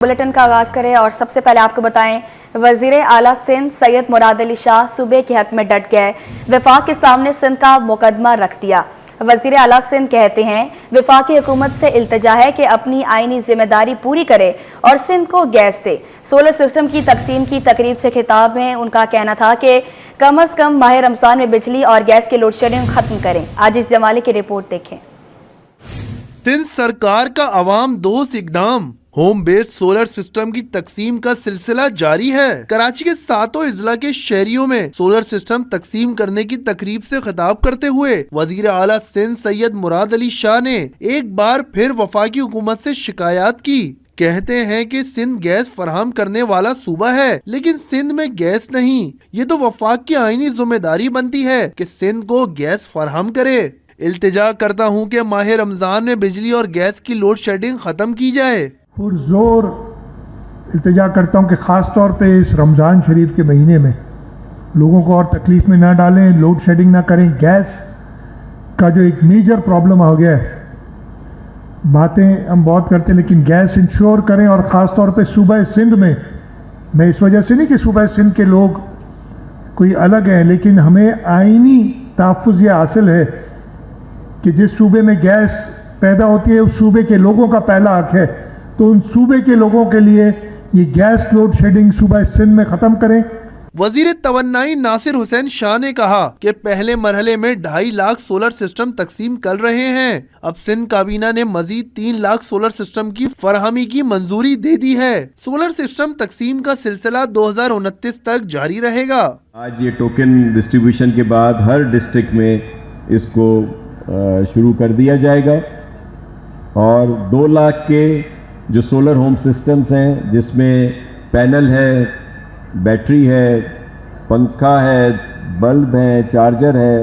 Bulletin का आगाज करें और सबसे पहले आपको बताएं, वजीर आला सिंध सैयद मुराद अली शाह सूबे के हक में डट गए, वफाक के सामने सिंध का मुकदमा रख दिया। वजीर आला सिंध कहते हैं वफाकी हुकूमत से इल्तिजा है कि अपनी आईनी जिम्मेदारी पूरी करे और सिंध को गैस दे। सोलर सिस्टम की तकसीम की तकरीब से खिताब में उनका कहना था कि कम अज कम माह रमजान में बिजली और गैस की लोड शेडिंग खत्म करें। आज इस जमाले की रिपोर्ट देखें। सिंध सरकार का अवाम दोस्त इकदाम, होम बेस्ड सोलर सिस्टम की तकसीम का सिलसिला जारी है। कराची के सातों इजला के शहरियों में सोलर सिस्टम तकसीम करने की तकरीब से खिताब करते हुए वजीर आला सिंध सैयद मुराद अली शाह ने एक बार फिर वफाकी हुकूमत से शिकायत की। कहते हैं कि सिंध गैस फराहम करने वाला सूबा है, लेकिन सिंध में गैस नहीं। ये तो वफाक की आईनी जिम्मेदारी बनती है कि सिंध को गैस फराहम करे। इल्तिजा करता हूँ कि माह रमजान में बिजली और गैस की लोड शेडिंग खत्म की जाए। पुरजोर इल्तिजा करता हूँ कि ख़ास तौर पे इस रमज़ान शरीफ के महीने में लोगों को और तकलीफ़ में ना डालें, लोड शेडिंग ना करें। गैस का जो एक मेजर प्रॉब्लम आ गया है, बातें हम बहुत करते हैं लेकिन गैस इंश्योर करें। और ख़ास तौर पे सूबा सिंध में, मैं इस वजह से नहीं कि सूबा सिंध के लोग कोई अलग हैं, लेकिन हमें आईनी तहफ़्फ़ुज़ ये हासिल है कि जिस सूबे में गैस पैदा होती है उस सूबे के लोगों का पहला हक है। तो उन सूबे के लोगों के लिए ये गैस लोड शेडिंग सूबा सिंध में ख़त्म करें। वजीर तवन्नाई नासिर हुसैन शाह ने कहा कि पहले मरहले में 2.5 लाख सोलर सिस्टम तकसीम कर रहे हैं। अब सिंध काबीना ने मजीद 3 लाख सोलर सिस्टम की फरहमी की मंजूरी दे दी है। सोलर सिस्टम तकसीम का सिलसिला 2029 तक जारी रहेगा। आज ये टोकन डिस्ट्रीब्यूशन के बाद हर डिस्ट्रिक्ट में इसको शुरू कर दिया जाएगा और 2 लाख के जो सोलर होम सिस्टम्स हैं, जिसमें पैनल है, बैटरी है, पंखा है, बल्ब है, चार्जर है,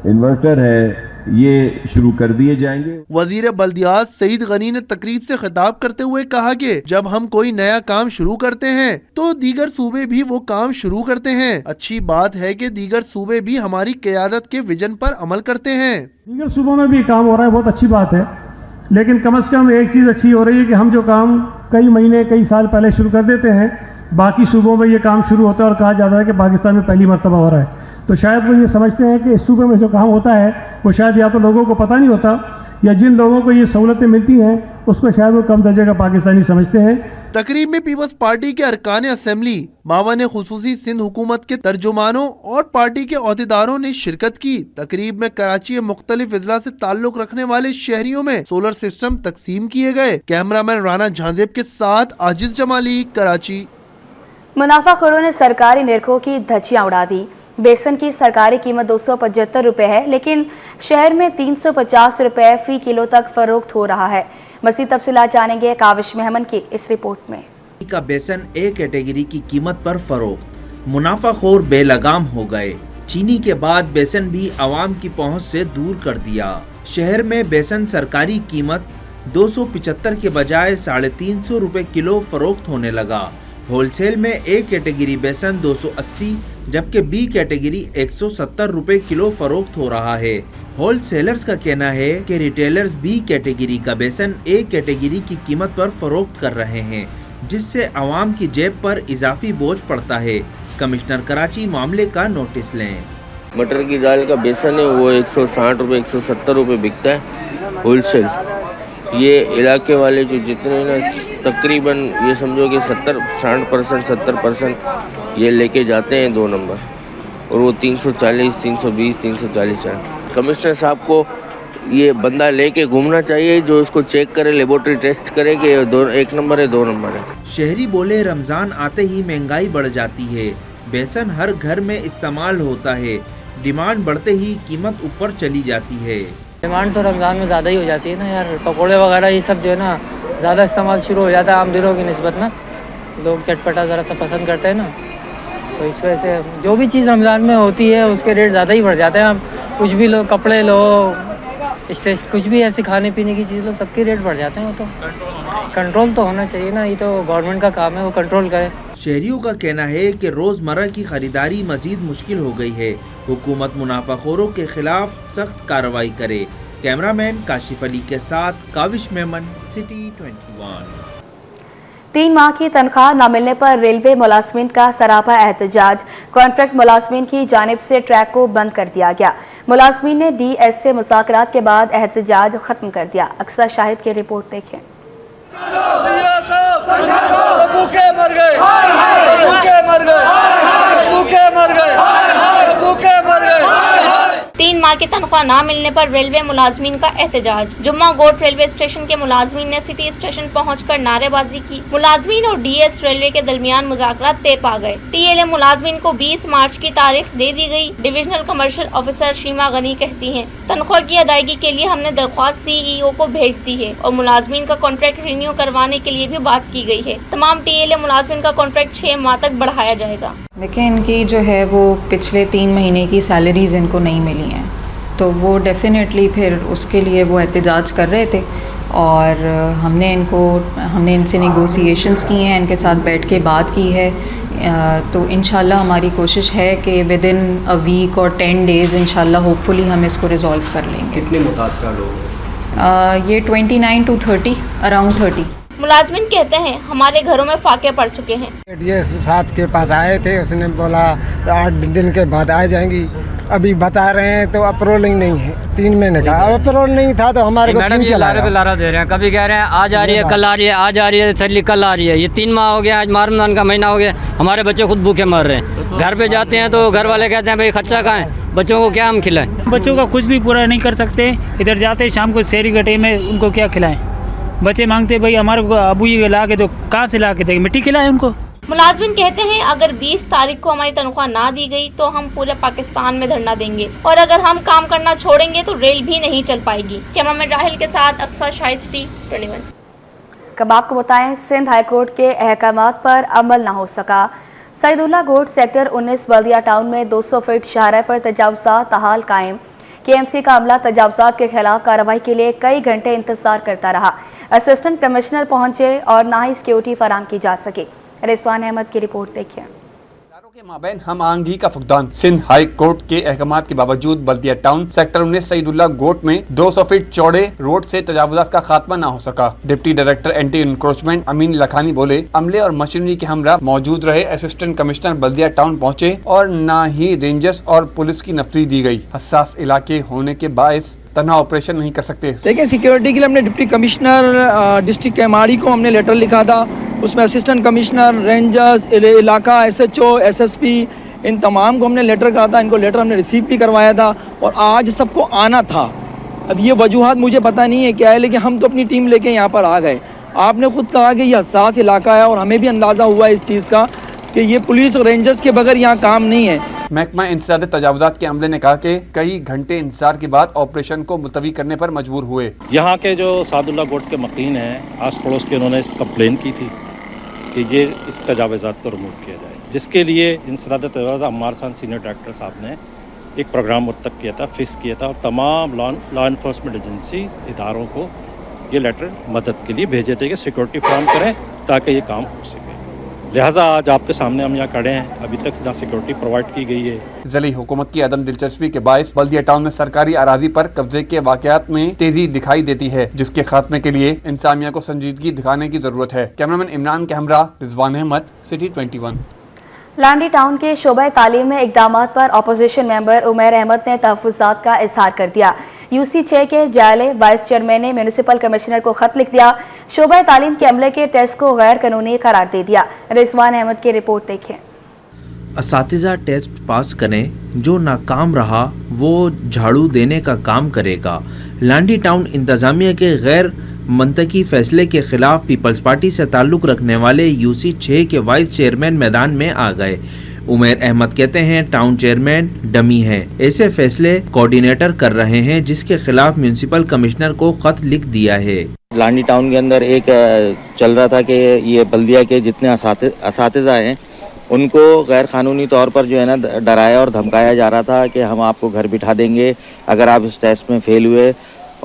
इन्वर्टर है, ये शुरू कर दिए जाएंगे। वजीर बल्दियात सईद गनी ने तकरीब से खिताब करते हुए कहा कि जब हम कोई नया काम शुरू करते हैं तो दीगर सूबे भी वो काम शुरू करते हैं। अच्छी बात है कि दीगर सूबे भी हमारी क़यादत के विजन पर अमल करते हैं। दीगर सूबों में भी काम हो रहा है, बहुत अच्छी बात है, लेकिन कम से कम एक चीज़ अच्छी हो रही है कि हम जो काम कई महीने कई साल पहले शुरू कर देते हैं, बाकी सूबों में ये काम शुरू होता है और कहा जाता है कि पाकिस्तान में पहली मरतबा हो रहा है। तो शायद वो ये समझते हैं कि इस सूबे में जो काम होता है वो शायद या तो लोगों को पता नहीं होता, या जिन लोगों को ये सहूलतें मिलती हैं उसको शायद वो कम दर्जे का पाकिस्तानी समझते हैं। तकरीब में पीपल्स पार्टी के अरकान असम्बली, मावान खुसूसी सिंध हुकूमत के तर्जुमानों और पार्टी के अहदेदारों ने शिरकत की। तकरीब में कराची में मुख्तलिफ अजला से ताल्लुक रखने वाले शहरियों में सोलर सिस्टम तकसीम किए गए। कैमरामैन राना झांजेब के साथ आजिज जमाली, कराची। मुनाफाखोरों ने सरकारी निरखों की धज्जियां उड़ा दी। बेसन की सरकारी कीमत 275 रुपये है, लेकिन शहर में 350 रुपये फी किलो तक फरोख्त हो रहा है। मज़ीद तफसीलात जानेंगे काविश मेहमन की इस रिपोर्ट में। का बेसन ए कैटेगरी की कीमत पर फरोख्त, मुनाफाखोर बेलगाम हो गए। चीनी के बाद बेसन भी आवाम की पहुंच से दूर कर दिया। शहर में बेसन सरकारी कीमत 275 के बजाय 350 रुपये किलो फरोख्त होने लगा। होलसेल में ए कैटेगरी बेसन 280 जबकि बी कैटेगरी 170 रुपये किलो फरोख्त हो रहा है। होलसेलर्स का कहना है कि रिटेलर्स बी कैटेगरी का बेसन ए कैटेगरी की कीमत पर फरोख्त कर रहे हैं, जिससे आवाम की जेब पर इजाफी बोझ पड़ता है। कमिश्नर कराची मामले का नोटिस लें। मटर की दाल का बेसन है वो 160 रुपये 170 रुपये बिकता है होलसेल। ये इलाके वाले जो जितने ना तकरीबन ये समझो कि 70% ये लेके जाते हैं 2 नंबर, और वो 340, 320, 340 है। कमिश्नर साहब को ये बंदा लेके घूमना चाहिए जो इसको चेक करे, लेबोरेटरी टेस्ट करे कि 1 नंबर है 2 नंबर है। शहरी बोले रमज़ान आते ही महंगाई बढ़ जाती है। बेसन हर घर में इस्तेमाल होता है, डिमांड बढ़ते ही कीमत ऊपर चली जाती है। डिमांड तो रमज़ान में ज़्यादा ही हो जाती है ना यार, पकोड़े वगैरह ये सब जो है ना ज़्यादा इस्तेमाल शुरू हो जाता है आम दिनों की निस्बत ना, लोग चटपटा ज़रा सा पसंद करते हैं ना, तो इस वजह से जो भी चीज़ रमज़ान में होती है उसके रेट ज़्यादा ही बढ़ जाते हैं। आप कुछ भी लो, कपड़े लो, कुछ भी ऐसे खाने पीने की चीज़ लो, सबके रेट बढ़ जाते हैं। वो तो कंट्रोल तो होना चाहिए ना, ये तो गवर्नमेंट का काम है, वो कंट्रोल करे। शहरियों का कहना है कि रोज़मर्रा की खरीदारी मजीद मुश्किल हो गई है। हुकूमत मुनाफाखोरों के खिलाफ सख्त कार्रवाई करे। कैमरामैन काशिफ अली के साथ काविश मेमन, सिटी 21। 3 माह की तनख्वाह न मिलने पर रेलवे मुलाजमीन का सरापा एहतजाज। कॉन्ट्रैक्ट मुलाजमीन की जानिब से ट्रैक को बंद कर दिया गया। मुलाजमीन ने DS से मुज़ाकरात के बाद एहतजाज खत्म कर दिया। अक्सर शाहिद की रिपोर्ट देखें। भूखे मर गए, भूखे मर गए, भूखे मर गए, भूखे मर गए। 3 माह की तनख्वाह ना मिलने पर रेलवे मुलाजमीन का एहतजाज। जुम्मा गोट रेलवे स्टेशन के मुलाजमीन ने सिटी स्टेशन पहुंचकर नारेबाजी की। मुलाजमीन और DS रेलवे के दरमियान मुज़ाकरात तय पा गए। TLA मुलाजमीन को 20 मार्च की तारीख दे दी गई। डिविजनल कमर्शियल ऑफिसर शीमा गनी कहती हैं, तनख्वाह की अदायगी के लिए हमने दरख्वास्त CEO को भेज दी है और मुलाजमीन का कॉन्ट्रैक्ट रिन्यू करवाने के लिए भी बात की गई है। तमाम TLA मुलाजमीन का कॉन्ट्रैक्ट 6 माह तक बढ़ाया जाएगा। देखिए, इनकी जो है वो पिछले 3 महीने की सैलरीज इनको नहीं मिली हैं, तो वो डेफिनेटली फिर उसके लिए वो एहतजाज कर रहे थे और हमने इनसे नेगोशिएशंस की हैं, इनके साथ बैठ के बात की है। तो इंशाल्लाह हमारी कोशिश है कि विद इन अ वीक और 10 डेज़ इंशाल्लाह होपफुली हम इसको रिजॉल्व कर लेंगे। कितने मुतासरा लोग हैं? ये 29 to 30, अराउंड 30। मुलाजमीन कहते हैं हमारे घरों में फाके पड़ चुके हैं। DS साहब के पास आए थे, उसने बोला 8 दिन के बाद आ जाएंगी। अभी बता रहे हैं तो अप्रोलिंग नहीं है, 3 महीने का अप्रोल नहीं था तो हमारे को क्यों चलाया? लारा दे रहे हैं, कभी कह रहे हैं आज आ रही है, कल आ रही है, आज आ रही है, सैलरी कल आ रही है। ये 3 माह हो गया, आज रमजान का महीना हो गया, हमारे बच्चे खुद भूखे मर रहे हैं। घर पे जाते हैं तो घर वाले कहते हैं भाई खर्चा कहाँ है, बच्चों को क्या हम खिलाएं? बच्चों का कुछ भी पूरा नहीं कर सकते। इधर जाते शाम को शहरी गटे में उनको क्या खिलाएं? बच्चे मांगते भाई हमारे को अबू ये ला के, तो कहाँ से ला के देंगे? मिट्टी खिलाएं उनको। मुलाजमीन कहते हैं अगर 20 तारीख को हमारी तनख्वाह ना दी गई तो हम पूरे पाकिस्तान में धरना देंगे और अगर हम काम करना छोड़ेंगे तो रेल भी नहीं चल पाएगी। कैमरामैन राहिल के साथ अक्सर शाहिद, सिटी 21। कब आपको बताएं, सिंध हाईकोर्ट के अहकामात पर अमल ना हो सका। सईदुल्ला गोट सेक्टर 19 बल्दिया टाउन में 200 फीट शाहरा पर तजावुज़ात ताहाल कायम। KMC का अमला तजावुज़ात के खिलाफ कार्रवाई के लिए कई घंटे इंतजार करता रहा। असिस्टेंट कमिश्नर पहुंचे और ना ही सिक्योरिटी फराम की जा सकी। रिजवान अहमद की रिपोर्ट देखिए। के माबैन हम आहंगी का फुकदान। सिंध हाई कोर्ट के अहकामात के बावजूद बल्दिया टाउन सेक्टर 19 सईदुल्ला गोट में 200 फीट चौड़े रोड से तजावुज़ात का खात्मा न हो सका। डिप्टी डायरेक्टर एंटी इंक्रोचमेंट अमीन लखानी बोले, अमले और मशीनरी के हमरा मौजूद रहे। असिस्टेंट कमिश्नर बल्दिया टाउन पहुँचे और न ही रेंजर्स और पुलिस की नफरी दी गई। हसास इलाके होने के बायस तनहा ऑपरेशन नहीं कर सकते। देखिए, सिक्योरिटी के लिए हमने डिप्टी कमिश्नर डिस्ट्रिक्ट कैमाड़ी को हमने लेटर लिखा था। उसमें असिस्टेंट कमिश्नर, रेंजर्स, इलाका SHO, SSP, इन तमाम को हमने लेटर करा था। इनको लेटर हमने रिसीव भी करवाया था और आज सबको आना था। अब ये वजूहात मुझे पता नहीं है क्या है, लेकिन हम तो अपनी टीम लेके यहाँ पर आ गए। आपने खुद कहा कि ये हसास इलाका है और हमें भी अंदाज़ा हुआ इस चीज़ का कि ये पुलिस और रेंजर्स के बगैर यहाँ काम नहीं है। महकमा इंसदाद तजावुज़ात के अमले ने कहा कि कई घंटे इंतजार के बाद ऑपरेशन को मुलतवी करने पर मजबूर हुए। यहाँ के जो सादुल्ला गोट के मकीन हैं, आस पड़ोस के, उन्होंने कंप्लेन की थी कि ये इस तजावुज़ात को रिमूव किया जाए, जिसके लिए इंसदाद तजावुज़ात अम्मार खान सीनियर डायरेक्टर साहब ने एक प्रोग्राम मुतक किया था, फिक्स किया था और तमाम लॉ इन्फोर्समेंट एजेंसी इदारों को ये लेटर मदद के लिए भेजे थे कि सिक्योरिटी फराहम करें ताकि ये काम हो सके। लिहाजा आज आपके सामने हम यहाँ खड़े हैं। अभी तक ना सिक्योरिटी प्रोवाइड की गई है। ज़िली हुकूमत की अदम दिलचस्पी के बायस बल्दिया टाउन में सरकारी अराजी पर कब्जे के वाक़यात में तेजी दिखाई देती है, जिसके खात्मे के लिए इंसामिया को संजीदगी दिखाने की जरूरत है। कैमरामैन इमरान के हमरा रिजवान अहमद, सिटी 21। लांडी टाउन के शोबा तालीम में इकदामात पर अपोजिशन मेंबर उमैर अहमद ने तहफ़्फ़ुज़ात का इजहार कर दिया। UC 6 के जाले वाइस चेयरमैन ने म्यूनिसिपल कमिश्नर को खत लिख दिया। शोबा तालीम के अमले के टेस्ट को गैर कानूनी करार दे दिया। रिजवान अहमद की रिपोर्ट देखें। असातिज़ा टेस्ट पास करें, जो नाकाम रहा वो झाड़ू देने का काम करेगा। लांडी टाउन इंतज़ामिया के गैर मंतकी फैसले के खिलाफ पीपल्स पार्टी से ताल्लुक़ रखने वाले UC 6 के वाइस चेयरमैन मैदान में आ गए। उमैर अहमद कहते हैं टाउन चेयरमैन डमी है, ऐसे फैसले कोऑर्डिनेटर कर रहे हैं, जिसके खिलाफ म्यूनिसिपल कमिश्नर को खत लिख दिया है। लांडी टाउन के अंदर एक चल रहा था कि ये बल्दिया के जितने असातिज़ा हैं उनको गैर कानूनी तौर पर जो है ना डराया और धमकाया जा रहा था कि हम आपको घर बिठा देंगे अगर आप इस टेस्ट में फेल हुए,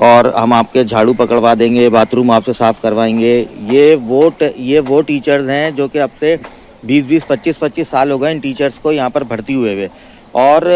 और हम आपके झाड़ू पकड़वा देंगे, बाथरूम आपसे साफ़ करवाएंगे। ये वो टीचर्स हैं जो कि अब से 20-25 साल हो गए इन टीचर्स को यहाँ पर भर्ती हुए और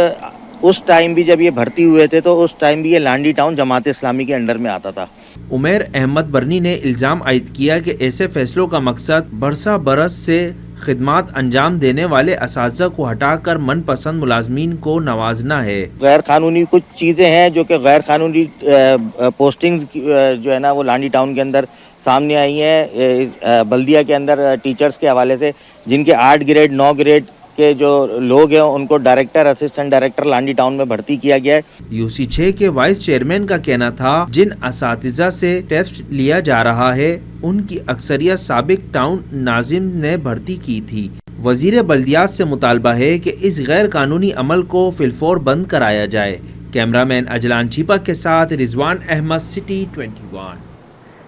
उस टाइम भी जब ये भर्ती हुए थे तो उस टाइम भी ये लांडी टाउन जमात इस्लामी के अंडर में आता था। उमैर अहमद बरनी ने इल्ज़ाम आयद किया कि ऐसे फैसलों का मकसद बरसा बरस से खिदमात अंजाम देने वाले असातिज़ा को हटाकर मनपसंद मुलाजमीन को नवाजना है। गैर कानूनी कुछ चीज़ें हैं जो कि गैर कानूनी पोस्टिंग्स जो है ना वो लांडी टाउन के अंदर सामने आई हैं बल्दिया के अंदर टीचर्स के हवाले से, जिनके 8 ग्रेड 9 ग्रेड के जो लोग हैं उनको director assistant director Landi town में भर्ती किया गया है। यूसी 6 के वाइस चेयरमैन का कहना था जिन असातिज़ा से टेस्ट लिया जा रहा है उनकी अक्सरियत साबिक टाउन नाजिम ने भर्ती की थी। वजीर बल्दियात से मुतालबा है कि इस गैर कानूनी अमल को फिलफौर बंद कराया जाए। कैमरामैन अजलान छिपा के साथ रिजवान अहमद, सिटी 21।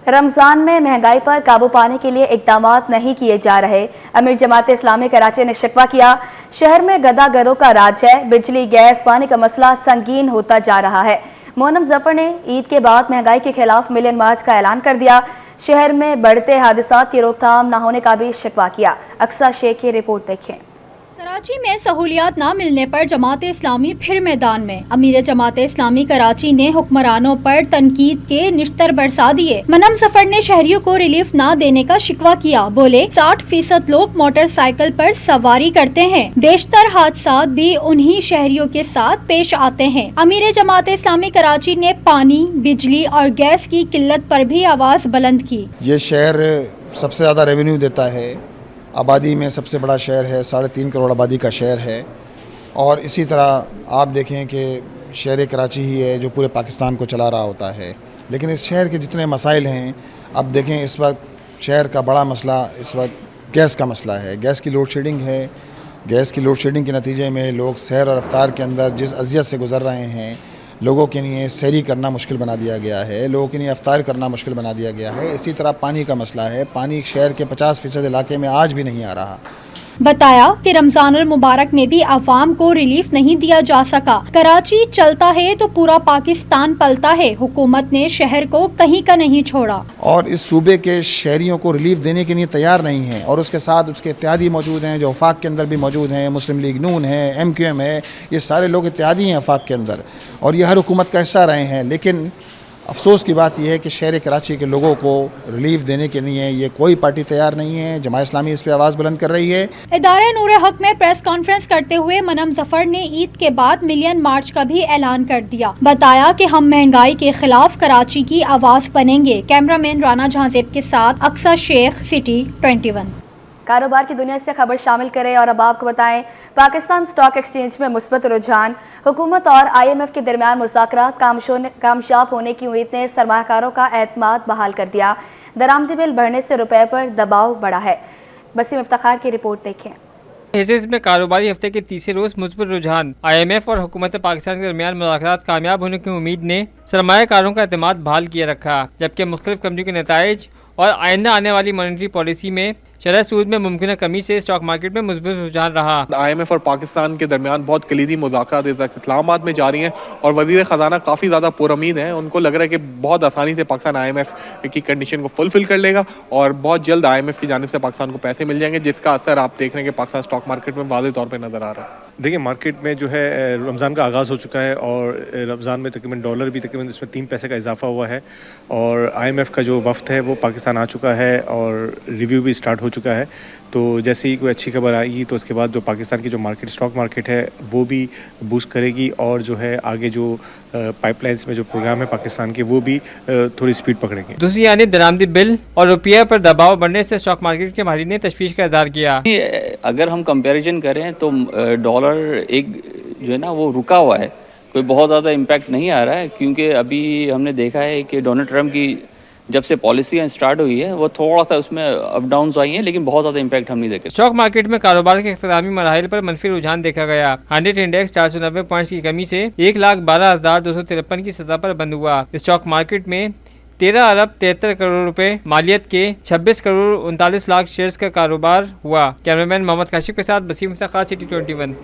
रमज़ान में महंगाई पर काबू पाने के लिए इक़दामात नहीं किए जा रहे। अमीर जमात इस्लामी कराची ने शिकवा किया, शहर में गदागरों का राज है, बिजली गैस पानी का मसला संगीन होता जा रहा है। मोहनम जफर ने ईद के बाद महंगाई के खिलाफ मिलियन मार्च का ऐलान कर दिया। शहर में बढ़ते हादसात की रोकथाम न होने का भी शिकवा किया। अक्सा शेख की रिपोर्ट देखें। कराची में सहूलियात न मिलने पर जमात इस्लामी फिर मैदान में। अमीर जमात इस्लामी कराची ने हुक्मरानों पर तनकीद के निश्तर बरसा दिए। मनम जफर ने शहरियों को रिलीफ न देने का शिकवा किया। बोले 60% लोग मोटरसाइकिल पर सवारी करते हैं, बेशतर हादसात भी उन्हीं शहरियों के साथ पेश आते हैं। अमीर जमात इस्लामी कराची ने पानी, बिजली और गैस की किल्लत पर भी आवाज़ बुलंद की। ये शहर सबसे ज़्यादा रेवेन्यू देता है, आबादी में सबसे बड़ा शहर है, 3.5 करोड़ आबादी का शहर है। और इसी तरह आप देखें कि शहर कराची ही है जो पूरे पाकिस्तान को चला रहा होता है। लेकिन इस शहर के जितने मसाइल हैं, अब देखें इस वक्त शहर का बड़ा मसला इस वक्त गैस का मसला है। गैस की लोड शेडिंग है। गैस की लोड शेडिंग के नतीजे में लोग सहर और अफ्तार के अंदर जिस अजियत से गुजर रहे हैं, लोगों के लिए सहरी करना मुश्किल बना दिया गया है, लोगों के लिए अफ्तार करना मुश्किल बना दिया गया है। इसी तरह पानी का मसला है। पानी शहर के 50% इलाके में आज भी नहीं आ रहा। बताया कि रमजानुल मुबारक में भी अवाम को रिलीफ नहीं दिया जा सका। कराची चलता है तो पूरा पाकिस्तान पलता है। हुकूमत ने शहर को कहीं का नहीं छोड़ा और इस सूबे के शहरियों को रिलीफ देने के लिए तैयार नहीं है। और उसके साथ उसके इत्तेहादी मौजूद हैं जो वफाक के अंदर भी मौजूद हैं, मुस्लिम लीग नून है, MQM है, ये सारे लोग इत्तेहादी हैं वफाक के अंदर और ये हर हुकूमत का हिस्सा रहे हैं। लेकिन अफसोस की बात यह है कि शहर कराची के लोगों को रिलीफ देने के लिए ये कोई पार्टी तैयार नहीं है। जमात इस्लामी इस पर आवाज़ बुलंद कर रही है। इदारे नूर हक में प्रेस कॉन्फ्रेंस करते हुए मनम जफर ने ईद के बाद मिलियन मार्च का भी ऐलान कर दिया। बताया कि हम महंगाई के खिलाफ कराची की आवाज़ बनेंगे। कैमरामैन राना जहांजेब के साथ अक्सा शेख, सिटी 21। कारोबार की दुनिया से खबर शामिल करें और अब आपको बताएं, पाकिस्तान स्टॉक एक्सचेंज में मुस्बत रुझान। हुकूमत और IMF के दरमियान मुज़ाकरात कामयाब होने की उम्मीद ने सरमाकारों का एतमाद बहाल कर दिया। दरामदी बिल बढ़ने से रुपए पर दबाव बढ़ा है। बसीम इफ्तिखार की रिपोर्ट देखें। हिस्से में कारोबारी हफ्ते के तीसरे रोज मुस्बत रुझान। IMF और हुकूमत पाकिस्तान के दरमियान मुज़ाकरात कामयाब होने की उम्मीद ने सरमाकारों का एतमाद बहाल किया रखा, जबकि मुख्तलिफ कंपनियों के नताइज और आइंदा आने वाली मॉनेटरी पॉलिसी में शरह सूद में मुमकिन कमी से स्टॉक मार्केट में मुस्बत रुझान रहा। IMF और पाकिस्तान के दरमियान बहुत कलीदी मुज़ाकरात इस्लामाबाद में जारी हैं और वज़ीर ख़जाना काफ़ी ज़्यादा पुरउम्मीद हैं। उनको लग रहा है कि बहुत आसानी से पाकिस्तान IMF की कंडीशन को फुलफिल कर लेगा और बहुत जल्द IMF की जानिब से पाकिस्तान को पैसे मिल जाएंगे, जिसका असर आप देख रहे हैं कि पाकिस्तान स्टॉक मार्केट में वाज़ेह तौर पर नज़र आ रहा है। देखिए, मार्केट में जो है रमज़ान का आगाज़ हो चुका है और रमज़ान में तकरीबन डॉलर भी तकरीबन इसमें 3 पैसे का इजाफा हुआ है और IMF का जो वफ्द है वो पाकिस्तान आ चुका है और रिव्यू भी स्टार्ट हो चुका है। तो जैसे ही कोई अच्छी खबर आएगी तो उसके बाद जो पाकिस्तान की जो मार्केट स्टॉक मार्केट है वो भी बूस्ट करेगी और जो है आगे जो पाइपलाइंस में जो प्रोग्राम है पाकिस्तान के वो भी थोड़ी स्पीड पकड़ेंगे। दूसरी जानिब दरामदी बिल और रुपया पर दबाव बढ़ने से स्टॉक मार्केट के माहिरीन ने तशवीश का इज़हार किया। अगर हम कंपैरिजन करें तो डॉलर एक जो है ना वो रुका हुआ है, कोई बहुत ज़्यादा इम्पैक्ट नहीं आ रहा है, क्योंकि अभी हमने देखा है कि डोनाल्ड ट्रंप की जब से पॉलिसी स्टार्ट हुई है वो थोड़ा सा उसमें अप डाउन आई हैं, लेकिन बहुत ज़्यादा इम्पैक्ट हम नहीं देखे। स्टॉक मार्केट में कारोबार के इख्तितामी मराहिल पर मनफी रुझान देखा गया। 100 इंडेक्स 490 पॉइंट्स की कमी से 1,12,253 की सतह पर बंद हुआ। स्टॉक मार्केट में 13 अरब 73 करोड़ रुपए मालियत के 26 करोड़ 39 लाख शेयर्स का कारोबार हुआ। कैमरामैन मोहम्मद काशिफ के साथ बसीम इफ्तिखार, सिटी 21।